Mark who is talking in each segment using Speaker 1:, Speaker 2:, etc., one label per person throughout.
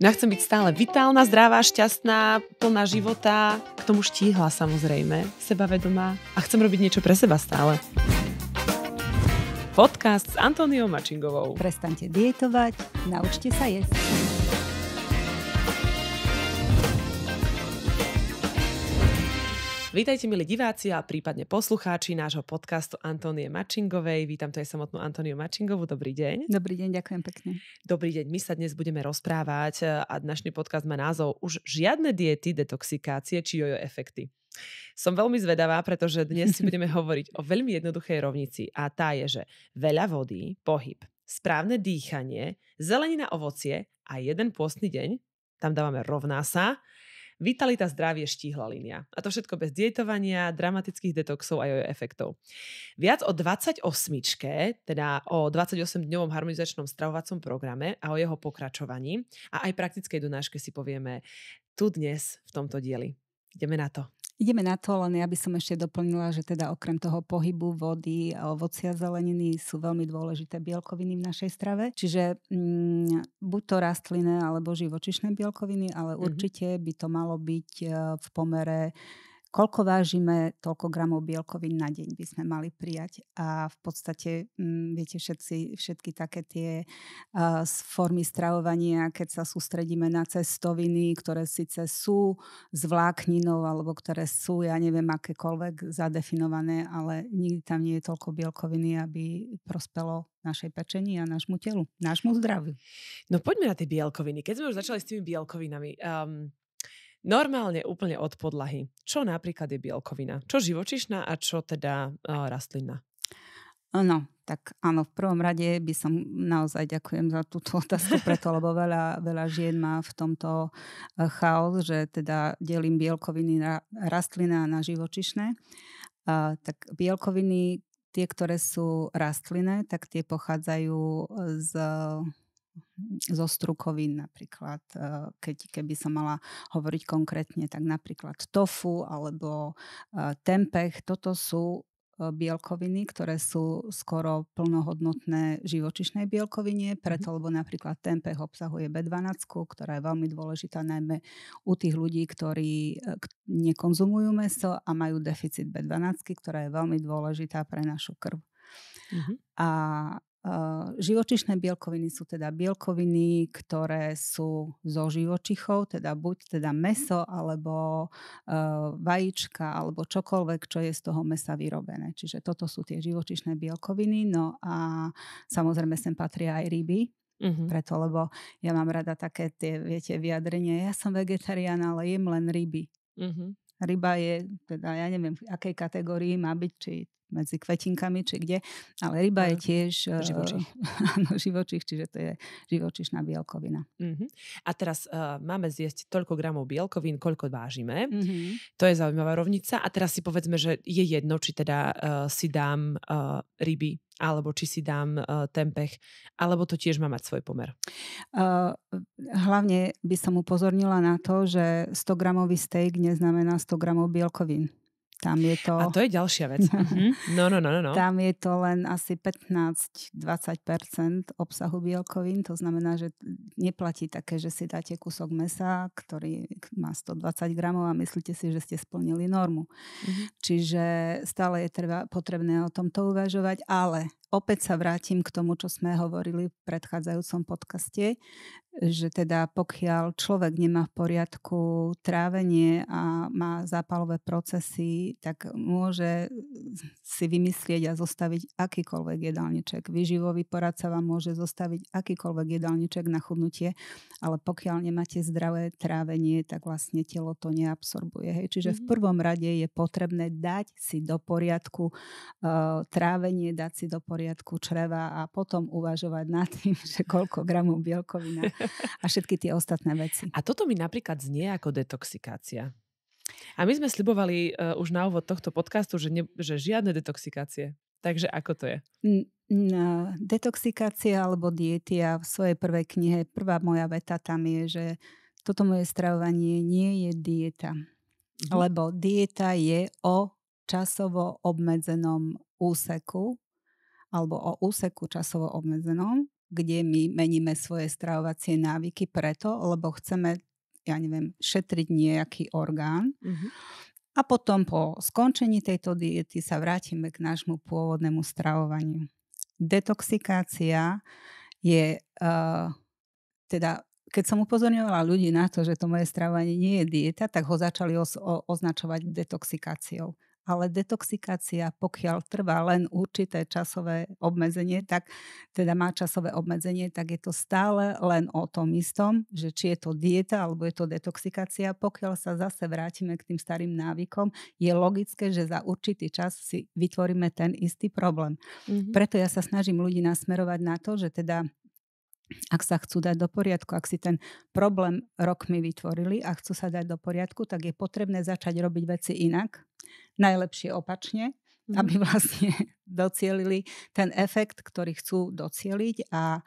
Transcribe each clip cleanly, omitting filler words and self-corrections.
Speaker 1: No ja chcem byť stále vitálna, zdravá, šťastná, plná života, k tomu štíhla samozrejme, sebavedomá a chcem robiť niečo pre seba stále. Podcast s Antóniou Mačingovou.
Speaker 2: Prestaňte dietovať, naučte sa jesť.
Speaker 1: Vítajte, milí diváci a prípadne poslucháči nášho podcastu Antónie Mačingovej. Vítam tu aj samotnú Antóniu Mačingovú. Dobrý deň.
Speaker 2: Dobrý deň, ďakujem pekne.
Speaker 1: Dobrý deň, my sa dnes budeme rozprávať a dnešný podcast má názov Už žiadne diety, detoxikácie či jojo efekty. Som veľmi zvedavá, pretože dnes si budeme hovoriť o veľmi jednoduchej rovnici a tá je, že veľa vody, pohyb, správne dýchanie, zelenina, ovocie a jeden pôstny deň, tam dávame rovná sa, vitalita, zdravie, štíhla línia. A to všetko bez dietovania, dramatických detoxov a jojo efektov. Viac o 28-čke, teda o 28-dňovom harmonizačnom stravovacom programe a o jeho pokračovaní a aj praktickej donáške si povieme tu dnes v tomto dieli. Ideme na to.
Speaker 2: Ideme na to, len ja by som ešte doplnila, že teda okrem toho pohybu, vody a ovocia, zeleniny sú veľmi dôležité bielkoviny v našej strave. Čiže buď to rastlinné alebo živočíšne bielkoviny, ale určite by to malo byť v pomere koľko vážime, toľko gramov bielkovín na deň by sme mali prijať. A v podstate, viete všetky také tie formy stravovania, keď sa sústredíme na cestoviny, ktoré síce sú s vlákninou, alebo ktoré sú, ja neviem, akékoľvek zadefinované, ale nikdy tam nie je toľko bielkoviny, aby prospelo našej pečení a nášmu telu, nášmu zdraviu.
Speaker 1: No poďme na tie bielkoviny. Keď sme už začali s tými bielkovinami, normálne úplne od podlahy. Čo napríklad je bielkovina? Čo živočíšna a čo teda rastlinná?
Speaker 2: No, tak áno, v prvom rade by som naozaj ďakujem za túto otázku, preto, lebo veľa žien má v tomto chaos, že teda delím bielkoviny na rastlinné a na živočíšne. Tak bielkoviny, tie, ktoré sú rastlinné, tak tie pochádzajú zo strukovín napríklad, keby som mala hovoriť konkrétne, tak napríklad tofu alebo tempeh. Toto sú bielkoviny, ktoré sú skoro plnohodnotné živočíšnej bielkovine, preto lebo napríklad tempeh obsahuje B12, ktorá je veľmi dôležitá najmä u tých ľudí, ktorí nekonzumujú mäso a majú deficit B12, ktorá je veľmi dôležitá pre našu krv. A živočíšne bielkoviny sú teda bielkoviny, ktoré sú zo živočichov, teda buď teda mäso, alebo vajíčka, alebo čokoľvek, čo je z toho mäsa vyrobené. Čiže toto sú tie živočíšne bielkoviny. No a samozrejme sem patria aj ryby. Preto, lebo ja mám rada také tie, viete, vyjadrenie. Ja som vegetarián, ale jem len ryby. Ryba je, teda ja neviem, v akej kategórii má byť, či medzi kvetinkami, či kde, ale ryba je tiež živočích, čiže to je živočíšna bielkovina.
Speaker 1: A teraz máme zjesť toľko gramov bielkovín, koľko vážime. To je zaujímavá rovnica. A teraz si povedzme, že je jedno, či teda si dám ryby, alebo či si dám tempeh, alebo to tiež má mať svoj pomer.
Speaker 2: Hlavne by som upozornila na to, že 100 gramový steak neznamená 100 gramov bielkovín. Tam je to...
Speaker 1: A to je ďalšia vec. No.
Speaker 2: Tam je to len asi 15-20% obsahu bielkovín. To znamená, že neplatí také, že si dáte kúsok mäsa, ktorý má 120 gramov a myslíte si, že ste splnili normu. Čiže stále je potrebné o tomto uvažovať, ale opäť sa vrátim k tomu, čo sme hovorili v predchádzajúcom podcaste, že teda pokiaľ človek nemá v poriadku trávenie a má zápalové procesy, tak môže si vymyslieť a zostaviť akýkoľvek jedálniček. Výživový poradca vám môže zostaviť akýkoľvek jedálniček na chudnutie, ale pokiaľ nemáte zdravé trávenie, tak vlastne telo to neabsorbuje. Hej. Čiže v prvom rade je potrebné dať si do poriadku trávenie, dať si do poriadku čreva a potom uvažovať nad tým, že koľko gramov bielkovina a všetky tie ostatné veci.
Speaker 1: A toto mi napríklad znie ako detoxikácia. A my sme sľubovali už na úvod tohto podcastu, že žiadne detoxikácie. Takže ako to je?
Speaker 2: Detoxikácia alebo diety, a v svojej prvej knihe, prvá moja veta tam je, že toto moje stravovanie nie je dieta. Lebo dieta je o časovo obmedzenom úseku alebo o úseku časovo obmedzenom, kde my meníme svoje stravovacie návyky preto, lebo chceme, ja neviem, šetriť nejaký orgán. A potom po skončení tejto diety sa vrátime k nášmu pôvodnému stravovaniu. Detoxikácia je teda, keď som upozorňovala ľudí na to, že to moje stravovanie nie je dieta, tak ho začali označovať detoxikáciou. Ale detoxikácia, pokiaľ trvá len určité časové obmedzenie, tak teda má časové obmedzenie, tak je to stále len o tom istom, že či je to dieta alebo je to detoxikácia. Pokiaľ sa zase vrátime k tým starým návykom, je logické, že za určitý čas si vytvoríme ten istý problém. Preto ja sa snažím ľudí nasmerovať na to, že teda ak sa chcú dať do poriadku, ak si ten problém rokmi vytvorili a chcú sa dať do poriadku, tak je potrebné začať robiť veci inak. Najlepšie opačne, aby vlastne docielili ten efekt, ktorý chcú docieliť a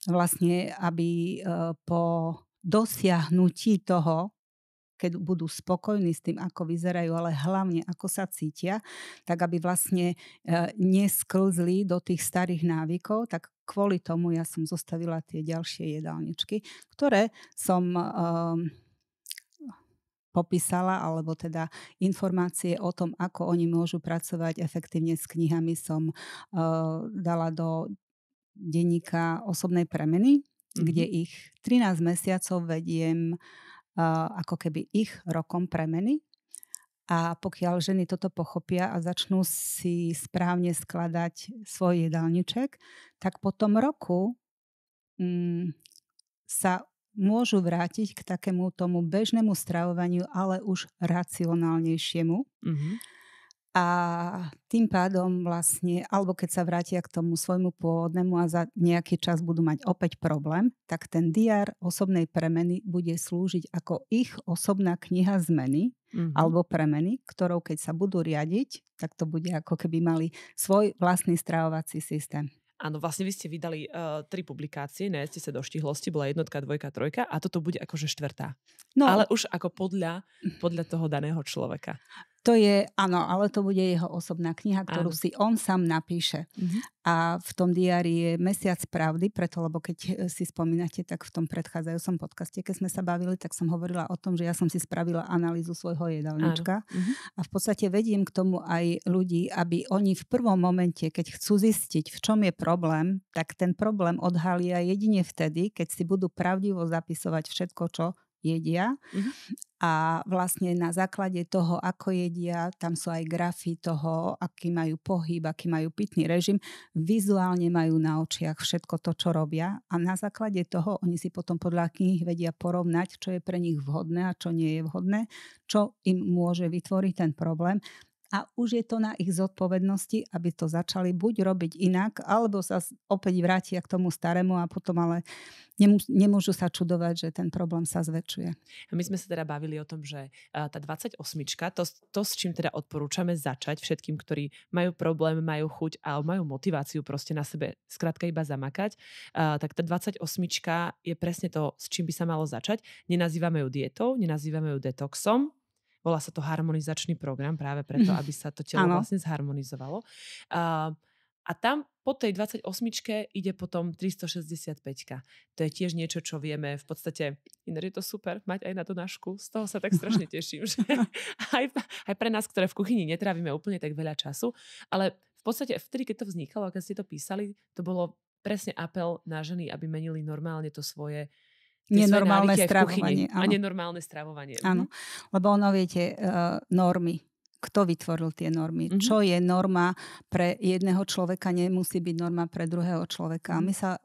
Speaker 2: vlastne, aby po dosiahnutí toho, keď budú spokojní s tým, ako vyzerajú, ale hlavne ako sa cítia, tak aby vlastne nesklzli do tých starých návykov, tak kvôli tomu ja som zostavila tie ďalšie jedálničky, ktoré som popísala, alebo teda informácie o tom, ako oni môžu pracovať efektívne s knihami, som dala do denníka osobnej premeny, kde ich 13 mesiacov vediem ako keby ich rokom premeny. A pokiaľ ženy toto pochopia a začnú si správne skladať svoj jedálniček, tak po tom roku sa môžu vrátiť k takému tomu bežnému stravovaniu, ale už racionálnejšiemu. A tým pádom vlastne, alebo keď sa vrátia k tomu svojmu pôvodnému a za nejaký čas budú mať opäť problém, tak ten diár osobnej premeny bude slúžiť ako ich osobná kniha zmeny alebo premeny, ktorou keď sa budú riadiť, tak to bude ako keby mali svoj vlastný stravovací systém.
Speaker 1: Áno, vlastne vy ste vydali 3 publikácie, Najedzte sa do štihlosti, bola 1, 2, 3 a toto bude akože 4. No, ale už ako podľa toho daného človeka.
Speaker 2: To je, áno, ale to bude jeho osobná kniha, ktorú si on sám napíše. A v tom diári je mesiac pravdy, preto, lebo keď si spomínate, tak v tom predchádzajúcom podcaste, keď sme sa bavili, tak som hovorila o tom, že ja som si spravila analýzu svojho jedálnička. A v podstate vediem k tomu aj ľudí, aby oni v prvom momente, keď chcú zistiť, v čom je problém, tak ten problém odhalia jedine vtedy, keď si budú pravdivo zapisovať všetko, čo jedia. A vlastne na základe toho, ako jedia, tam sú aj grafy toho, aký majú pohyb, aký majú pitný režim, vizuálne majú na očiach všetko to, čo robia a na základe toho oni si potom podľa kníh vedia porovnať, čo je pre nich vhodné a čo nie je vhodné, čo im môže vytvoriť ten problém. A už je to na ich zodpovednosti, aby to začali buď robiť inak, alebo sa opäť vrátia k tomu starému a potom ale nemôžu sa čudovať, že ten problém sa zväčšuje.
Speaker 1: My sme sa teda bavili o tom, že tá 28, to s čím teda odporúčame začať všetkým, ktorí majú problém, majú chuť a majú motiváciu proste na sebe skrátka iba zamakať, tak tá 28 je presne to, s čím by sa malo začať. Nenazývame ju dietou, nenazývame ju detoxom. Volá sa to harmonizačný program práve preto, aby sa to telo vlastne zharmonizovalo. A tam po tej 28 ide potom 365. To je tiež niečo, čo vieme v podstate, ináč je to super, mať aj na donášku. Z toho sa tak strašne teším, že aj pre nás, ktoré v kuchyni netrávime úplne tak veľa času, ale v podstate vtedy, keď to vznikalo, keď ste to písali, to bolo presne apel na ženy, aby menili normálne to svoje
Speaker 2: nenormálne stravovanie.
Speaker 1: A nenormálne stravovanie.
Speaker 2: Áno, lebo ono, viete, normy. Kto vytvoril tie normy? Čo je norma pre jedného človeka, nemusí byť norma pre druhého človeka. A my sa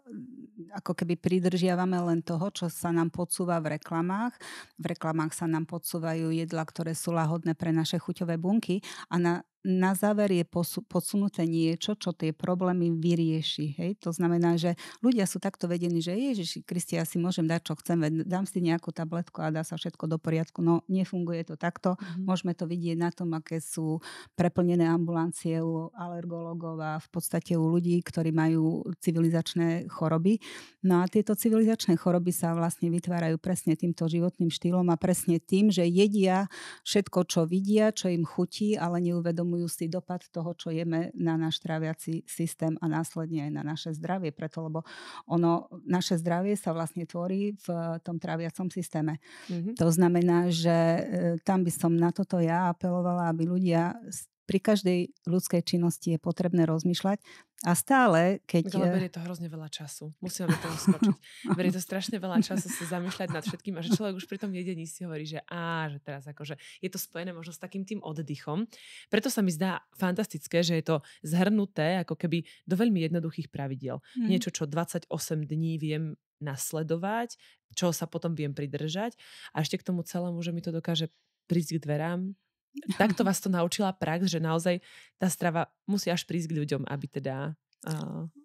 Speaker 2: ako keby pridržiavame len toho, čo sa nám podsúva v reklamách. V reklamách sa nám podsúvajú jedlá, ktoré sú lahodné pre naše chuťové bunky a na záver je podsunuté niečo, čo tie problémy vyrieši. Hej? To znamená, že ľudia sú takto vedení, že Ježiši Kristi, ja si môžem dať, čo chcem, dám si nejakú tabletku a dá sa všetko do poriadku. No, nefunguje to takto. Môžeme to vidieť na tom, aké sú preplnené ambulancie u alergologov a v podstate u ľudí, ktorí majú civilizačné choroby. No a tieto civilizačné choroby sa vlastne vytvárajú presne týmto životným štýlom a presne tým, že jedia všetko, čo vidia, čo im chutí, ale neuvedomujú neuvedomujú si dopad toho, čo jeme na náš tráviaci systém a následne aj na naše zdravie. Preto, lebo naše zdravie sa vlastne tvorí v tom tráviacom systéme.
Speaker 1: Mhm.
Speaker 2: To znamená, že tam by som na toto ja apelovala, aby ľudia pri každej ľudskej činnosti je potrebné rozmýšľať a stále, keď...
Speaker 1: Ale berie to hrozne veľa času. Musíme do toho skočiť. Berie to strašne veľa času sa zamýšľať nad všetkým a že človek už pri tom jedení si hovorí, že že teraz akože je to spojené možno s takým tým oddychom. Preto sa mi zdá fantastické, že je to zhrnuté ako keby do veľmi jednoduchých pravidiel. Niečo, čo 28 dní viem nasledovať, čo sa potom viem pridržať a ešte k tomu celému, že mi to dokáže prísť k dverám. Takto vás to naučila prax, že naozaj tá strava musí až prísť k ľuďom, aby teda...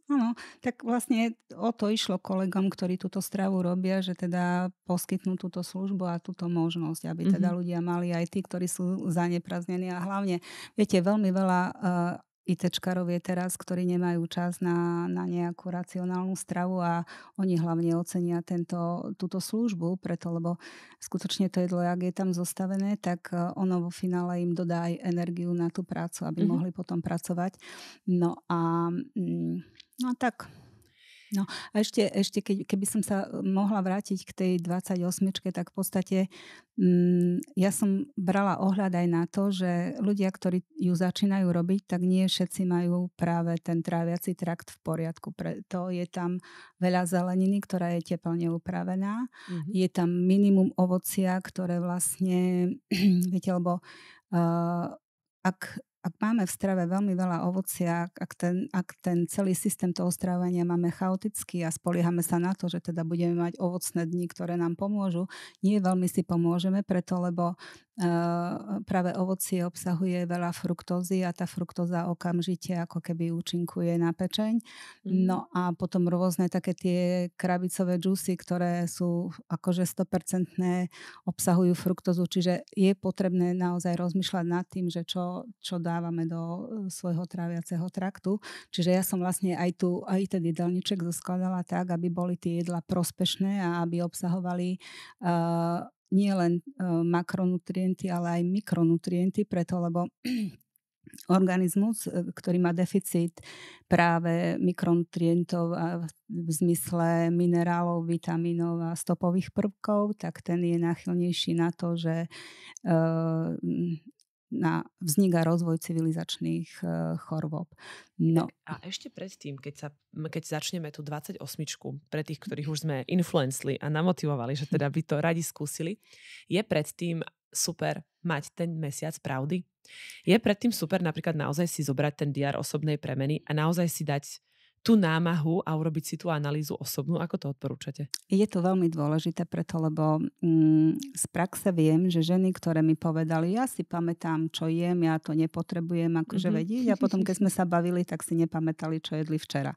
Speaker 2: Áno, tak vlastne o to išlo kolegom, ktorí túto stravu robia, že teda poskytnú túto službu a túto možnosť, aby teda ľudia mali aj tí, ktorí sú zaneprázdnení a hlavne, viete, veľmi veľa ITčkarov je teraz, ktorí nemajú čas na nejakú racionálnu stravu a oni hlavne ocenia túto službu, preto lebo skutočne to jedlo, ak je tam zostavené, tak ono vo finále im dodá aj energiu na tú prácu, aby mohli potom pracovať. No a tak... No a ešte keby som sa mohla vrátiť k tej 28, tak v podstate ja som brala ohľad aj na to, že ľudia, ktorí ju začínajú robiť, tak nie všetci majú práve ten tráviaci trakt v poriadku. Preto je tam veľa zeleniny, ktorá je teplne upravená. Je tam minimum ovocia, ktoré vlastne, viete, lebo ak máme v strave veľmi veľa ovocia, ak ten celý systém toho stravovania máme chaotický a spoliehame sa na to, že teda budeme mať ovocné dni, ktoré nám pomôžu, nie veľmi si pomôžeme, lebo práve ovocie obsahuje veľa fruktózy a tá fruktóza okamžite ako keby účinkuje na pečeň. No a potom rôzne také tie krabicové džusy, ktoré sú akože 100% obsahujú fruktózu, čiže je potrebné naozaj rozmýšľať nad tým, že čo dávame do svojho tráviaceho traktu. Čiže ja som vlastne aj ten jedálniček zoskladala tak, aby boli tie jedlá prospešné a aby obsahovali nie len makronutrienty, ale aj mikronutrienty, preto lebo organizmus, ktorý má deficit práve mikronutrientov v zmysle minerálov, vitamínov a stopových prvkov, tak ten je náchylnejší na to, že na vznik a rozvoj civilizačných chorôb. No.
Speaker 1: A ešte predtým, keď začneme tú 28, pre tých, ktorých už sme influencli a namotivovali, že teda by to radi skúsili, je predtým super mať ten mesiac pravdy? Je predtým super napríklad naozaj si zobrať ten diár osobnej premeny a naozaj si dať tú námahu a urobiť si tú analýzu osobnú? Ako to odporúčate?
Speaker 2: Je to veľmi dôležité preto, lebo z praxe viem, že ženy, ktoré mi povedali, ja si pamätám, čo jem, ja to nepotrebujem akože vedieť a potom, keď sme sa bavili, tak si nepamätali, čo jedli včera.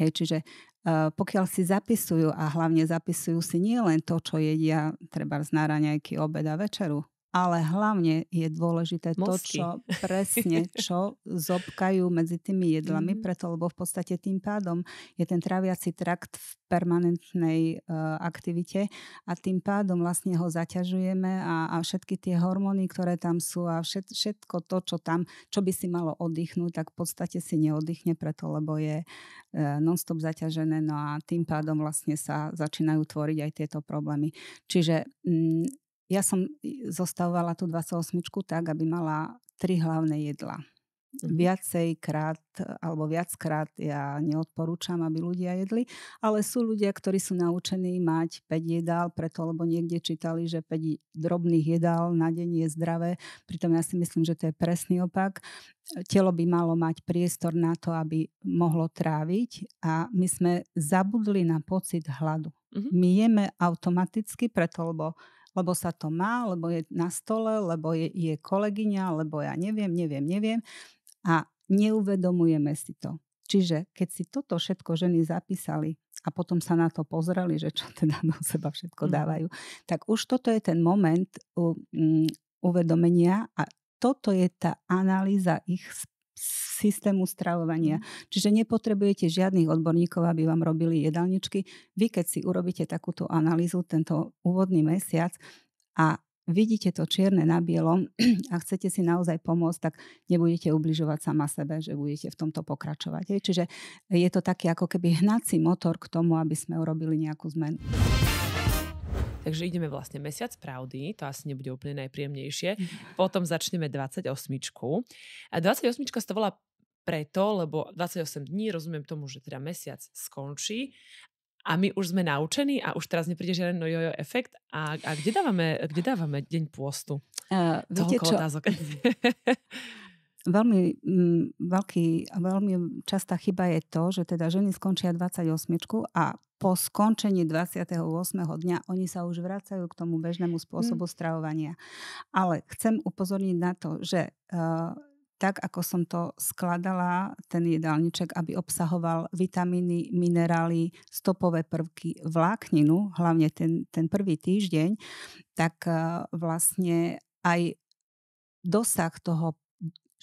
Speaker 2: Hej, čiže pokiaľ si zapisujú a hlavne zapisujú si nie len to, čo jedia, treba z náraňajky, obed a večeru, ale hlavne je dôležité
Speaker 1: Mozky.
Speaker 2: čo zobkajú medzi tými jedlami, preto lebo v podstate tým pádom je ten tráviaci trakt v permanentnej aktivite a tým pádom vlastne ho zaťažujeme a všetky tie hormóny, ktoré tam sú a všetko to, čo by si malo oddychnúť, tak v podstate si neoddychne preto, lebo je non-stop zaťažené, no a tým pádom vlastne sa začínajú tvoriť aj tieto problémy. Čiže ja som zostavovala tú 28 tak, aby mala 3 hlavné jedlá. Viackrát ja neodporúčam, aby ľudia jedli, ale sú ľudia, ktorí sú naučení mať 5 jedál, preto lebo niekde čítali, že 5 drobných jedál na deň je zdravé. Pritom ja si myslím, že to je presný opak. Telo by malo mať priestor na to, aby mohlo tráviť a my sme zabudli na pocit hladu. My jeme automaticky, preto lebo sa to má, lebo je na stole, lebo je kolegyňa, lebo ja neviem a neuvedomujeme si to. Čiže keď si toto všetko ženy zapísali a potom sa na to pozreli, že čo teda do seba všetko dávajú, tak už toto je ten moment uvedomenia a toto je tá analýza ich systému stravovania. Čiže nepotrebujete žiadnych odborníkov, aby vám robili jedálničky. Vy, keď si urobíte takúto analýzu tento úvodný mesiac a vidíte to čierne na bielom a chcete si naozaj pomôcť, tak nebudete ubližovať sama sebe, že budete v tomto pokračovať. Hej. Čiže je to taký ako keby hnací motor k tomu, aby sme urobili nejakú zmenu.
Speaker 1: Takže ideme vlastne mesiac pravdy, to asi nebude úplne najpríjemnejšie. Potom začneme 28. A 28. sa to volá preto, lebo 28 dní, rozumiem tomu, že teda mesiac skončí a my už sme naučení a už teraz nepríde žiaden jojo efekt. A kde dávame deň pôstu?
Speaker 2: Viete čo?
Speaker 1: Otázok.
Speaker 2: Veľmi veľmi častá chyba je to, že teda ženy skončia 28 a po skončení 28. dňa oni sa už vracajú k tomu bežnému spôsobu stravovania. Ale chcem upozorniť na to, že tak, ako som to skladala, ten jedálniček, aby obsahoval vitamíny, minerály, stopové prvky, vlákninu, hlavne ten prvý týždeň, tak vlastne aj dosah toho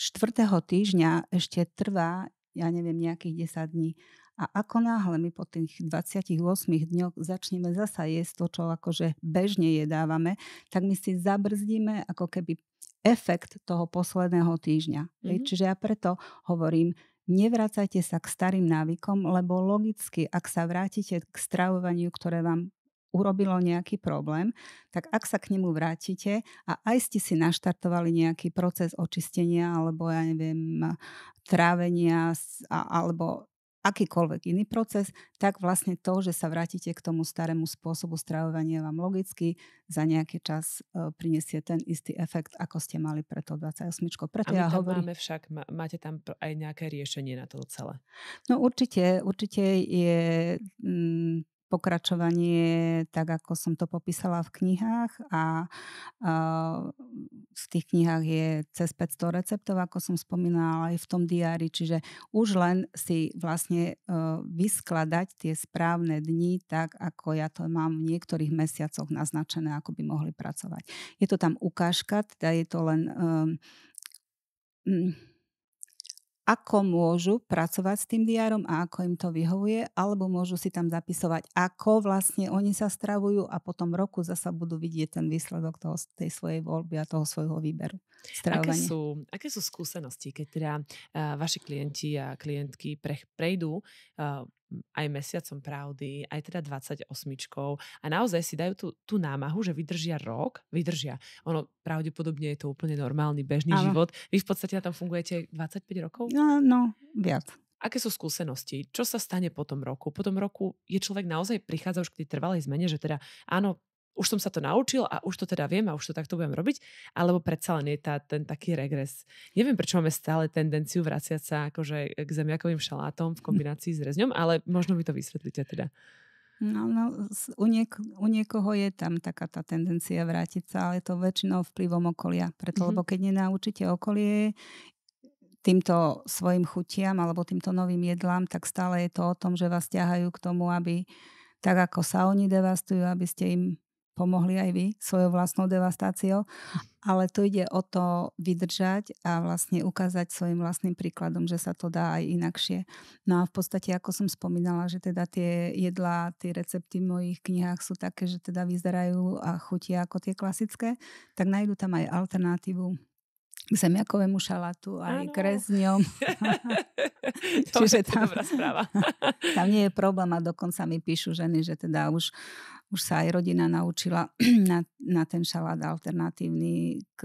Speaker 2: 4. týždňa ešte trvá, ja neviem, nejakých 10 dní. A ako náhle my po tých 28 dňoch začneme zasa jesť to, čo akože bežne jedávame, tak my si zabrzdíme ako keby efekt toho posledného týždňa. Čiže ja preto hovorím, nevracajte sa k starým návykom, lebo logicky, ak sa vrátite k stravovaniu, ktoré vám urobilo nejaký problém, tak ak sa k nemu vrátite a aj ste si naštartovali nejaký proces očistenia alebo ja neviem, trávenia alebo akýkoľvek iný proces, tak vlastne to, že sa vrátite k tomu starému spôsobu stravovania vám logicky za nejaký čas prinesie ten istý efekt, ako ste mali pre to 28. Preto
Speaker 1: a my tam máme však, máte tam aj nejaké riešenie na to celé?
Speaker 2: No určite je pokračovanie, tak ako som to popísala v knihách a v tých knihách je cez 500 receptov, ako som spomínala aj v tom diári, čiže už len si vlastne vyskladať tie správne dni tak, ako ja to mám v niektorých mesiacoch naznačené, ako by mohli pracovať. Je to tam ukážka, teda je to len ako môžu pracovať s tým diárom a ako im to vyhovuje, alebo môžu si tam zapisovať, ako vlastne oni sa stravujú a potom roku zasa budú vidieť ten výsledok tej svojej voľby a toho svojho výberu stravovania.
Speaker 1: Aké sú skúsenosti, keď teda vaši klienti a klientky prejdú aj mesiacom pravdy, aj teda 28 a naozaj si dajú tú námahu, že vydržia rok, Ono pravdepodobne je to úplne normálny, bežný život. Vy v podstate na tom fungujete 25 rokov?
Speaker 2: No, viac.
Speaker 1: Aké sú skúsenosti? Čo sa stane po tom roku? Po tom roku je človek naozaj prichádza už k tej trvalej zmene, že teda áno, už som sa to naučil a už to teda viem a už to takto budem robiť, alebo predsa len je ten taký regres. Neviem, prečo máme stále tendenciu vraciať sa akože k zemiakovým šalátom v kombinácii s rezňom, ale možno vy to vysvetlíte teda.
Speaker 2: No, u niekoho je tam taká tá tendencia vrátiť sa, ale je to väčšinou vplyvom okolia. Preto, lebo keď nenaučíte okolie týmto svojim chutiam alebo týmto novým jedlám, tak stále je to o tom, že vás ťahajú k tomu, aby tak ako sa oni devastujú, aby ste im pomohli aj vy svojou vlastnou devastáciou. Ale tu ide o to vydržať a vlastne ukázať svojim vlastným príkladom, že sa to dá aj inakšie. No a v podstate, ako som spomínala, že teda tie jedlá, tie recepty v mojich knihách sú také, že teda vyzerajú a chutia ako tie klasické, tak nájdu tam aj alternatívu k zemiakovému šalátu, aj k rezňom.
Speaker 1: Čiže tam, dobrá správa.
Speaker 2: Tam nie je problém a dokonca mi píšu ženy, že teda už sa aj rodina naučila na ten šalát alternatívny k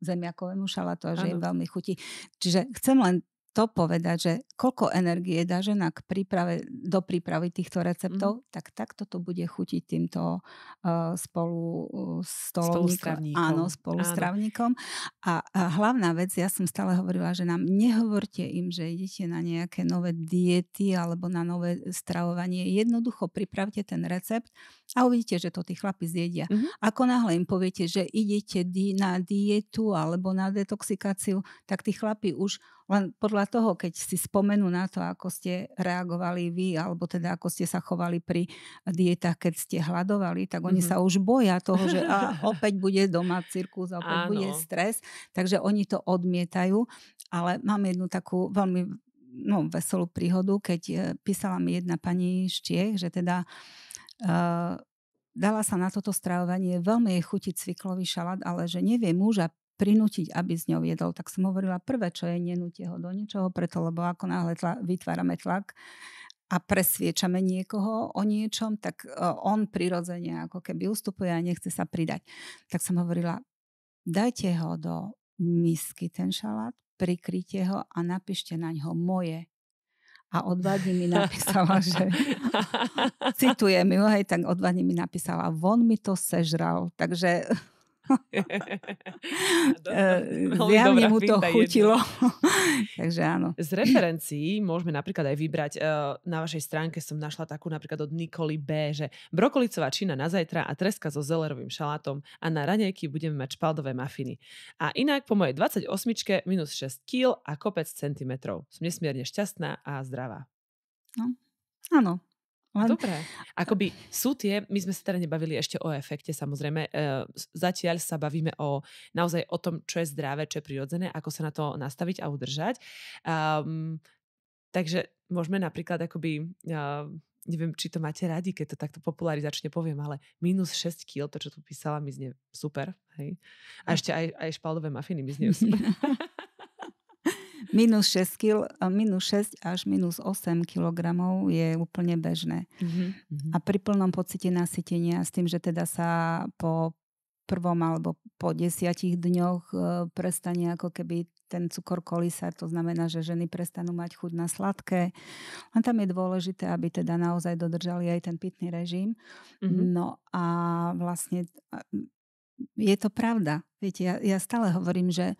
Speaker 2: zemiakovému šalátu a že im veľmi chutí. Čiže chcem len to povedať, že koľko energie dá žena do prípravy týchto receptov, tak takto to bude chutiť týmto spolustravníkom. A hlavná vec, ja som stále hovorila, že nám nehovorte im, že idete na nejaké nové diety alebo na nové stravovanie. Jednoducho pripravte ten recept a uvidíte, že to tí chlapi zjedia. Ako náhle im poviete, že idete na dietu alebo na detoxikáciu, tak tí chlapi už len podľa toho, keď si spomenú na to, ako ste reagovali vy, alebo teda ako ste sa chovali pri dietách, keď ste hladovali, tak oni sa už boja toho, že opäť bude doma cirkus, opäť bude stres, takže oni to odmietajú. Ale mám jednu takú veľmi veselú príhodu, keď písala mi jedna pani z Čiech, že teda dala sa na toto stravovanie, veľmi jej chutí cviklový šalát, ale že nevie muža prinútiť, aby s ňou jedol, tak som hovorila, prvé, čo je, nenúte ho do ničoho, preto, lebo ako náhle vytvárame tlak a presviečame niekoho o niečom, tak on prirodzene ako keby ustupuje a nechce sa pridať. Tak som hovorila, dajte ho do misky ten šalát, prikryte ho a napíšte na ňo moje. A o 2 dní mi napísala, že citujem ju, hej, tak o 2 dní mi napísala, von mi to sežral. Takže zjavne mu to chutilo. Takže áno.
Speaker 1: Z referencií môžeme napríklad aj vybrať, na vašej stránke som našla takú napríklad od Nikoly B, že brokolicová čina na zajtra a treska so zelerovým šalátom a na raňajky budeme mať špaldové mafiny. A inak po mojej 28 minus 6 kg a kopec centimetrov. Som nesmierne šťastná a zdravá.
Speaker 2: No, áno.
Speaker 1: Dobre. Akoby sú tie, my sme sa teda nebavili ešte o efekte, samozrejme. Zatiaľ sa bavíme naozaj o tom, čo je zdravé, čo je prirodzené, ako sa na to nastaviť a udržať. Takže môžeme napríklad akoby, neviem, či to máte radi, keď to takto popularizačne poviem, ale minus 6 kg, to, čo tu písala, mi znie super. Hej? A ešte aj špaldové mafiny mi znie super.
Speaker 2: Minus 6 až minus 8 kilogramov je úplne bežné. A pri plnom pocite nasytenia s tým, že teda sa po prvom alebo po 10 dňoch prestane ako keby ten cukor kolísať, to znamená, že ženy prestanú mať chuť na sladké. A tam je dôležité, aby teda naozaj dodržali aj ten pitný režim. No a vlastne je to pravda. Viete, ja stále hovorím, že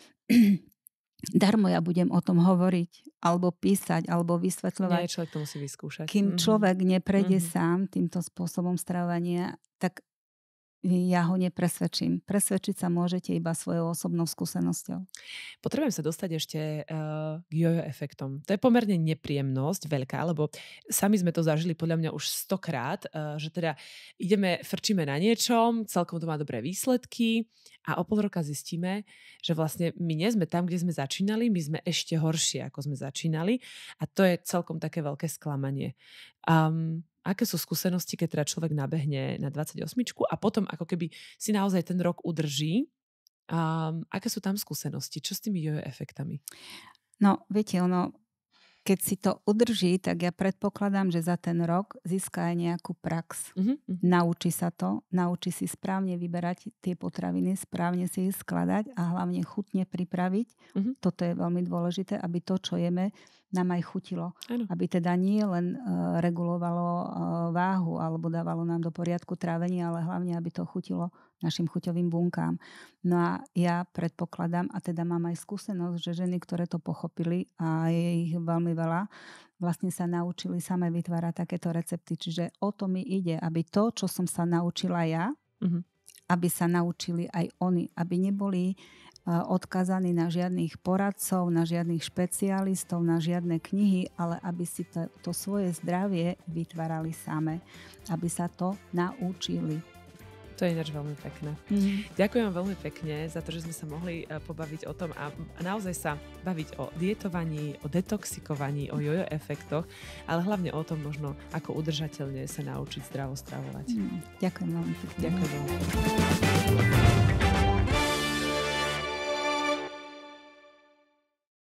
Speaker 2: darmo ja budem o tom hovoriť, alebo písať, alebo vysvetľovať.
Speaker 1: Nie, človek to musí vyskúšať.
Speaker 2: Kým človek neprejde sám týmto spôsobom stravovania, tak ja ho nepresvedčím. Presvedčiť sa môžete iba svojou osobnou skúsenosťou.
Speaker 1: Potrebujem sa dostať ešte k jojo efektom. To je pomerne nepríjemnosť veľká, lebo sami sme to zažili podľa mňa už 100-krát, že teda frčíme na niečom, celkom to má dobré výsledky a o pol roka zistíme, že vlastne my nie sme tam, kde sme začínali, my sme ešte horšie, ako sme začínali a to je celkom také veľké sklamanie. Aké sú skúsenosti, keď teda človek nabehne na 28 a potom ako keby si naozaj ten rok udrží? Aké sú tam skúsenosti? Čo s tými jojo efektami?
Speaker 2: No, viete, keď si to udrží, tak ja predpokladám, že za ten rok získa aj nejakú prax. Naučí sa to, naučí si správne vyberať tie potraviny, správne si ich skladať a hlavne chutne pripraviť. Toto je veľmi dôležité, aby to, čo jeme, nám aj chutilo. Ano. Aby teda nie len regulovalo váhu alebo dávalo nám do poriadku trávenie, ale hlavne, aby to chutilo našim chuťovým bunkám. No a ja predpokladám, a teda mám aj skúsenosť, že ženy, ktoré to pochopili, a je ich veľmi veľa, vlastne sa naučili same vytvárať takéto recepty. Čiže o to mi ide, aby to, čo som sa naučila ja, aby sa naučili aj oni, aby neboli odkazaní na žiadnych poradcov, na žiadnych špecialistov, na žiadne knihy, ale aby si to svoje zdravie vytvárali same, aby sa to naučili.
Speaker 1: To je ináč veľmi pekné. Ďakujem vám veľmi pekne za to, že sme sa mohli pobaviť o tom a naozaj sa baviť o dietovaní, o detoxikovaní, o jojo efektoch, ale hlavne o tom možno, ako udržateľne sa naučiť zdravo stravovať.
Speaker 2: Ďakujem veľmi pekne.
Speaker 1: Ďakujem veľmi pekne.